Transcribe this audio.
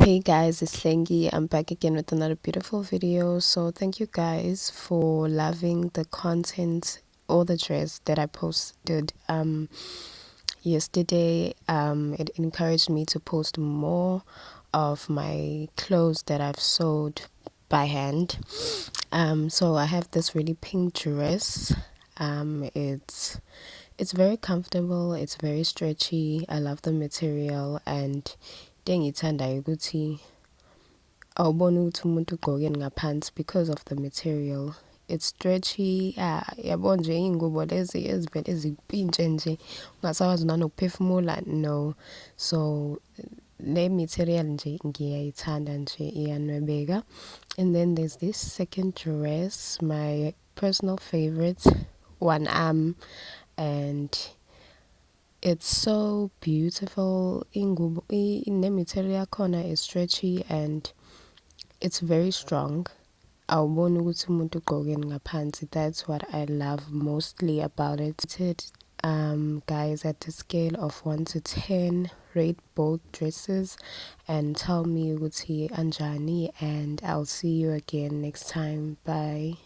Hey guys, it's Itshlengy. I'm back again with another beautiful video. So thank you guys for loving the content or the dress that I posted yesterday. It encouraged me to post more of my clothes that I've sewed by hand. So I have this really pink dress. It's very comfortable, it's very stretchy. I love the material, and ngiyithandayo ukuthi awuboni ukuthi umuntu ugqokeni ngaphansi because of the material. It's stretchy. Yabo nje iy'ngubo lezi ezivele zimpintshe nje ungasakwazi nanokuphefumula, no. So le material nje ngiyayithanda nje, iyanwebeka. And then there's this second dress, my personal favorite, one arm, and it's so beautiful. Ingubo the material yakhona is stretchy and it's very strong. Awuboni ukuthi umuntu ugqokeni ngaphansi. That's what I love mostly about it. Guys, at a scale of 1 to 10, rate both dresses and tell me ukuthi anjani, and I'll see you again next time. Bye.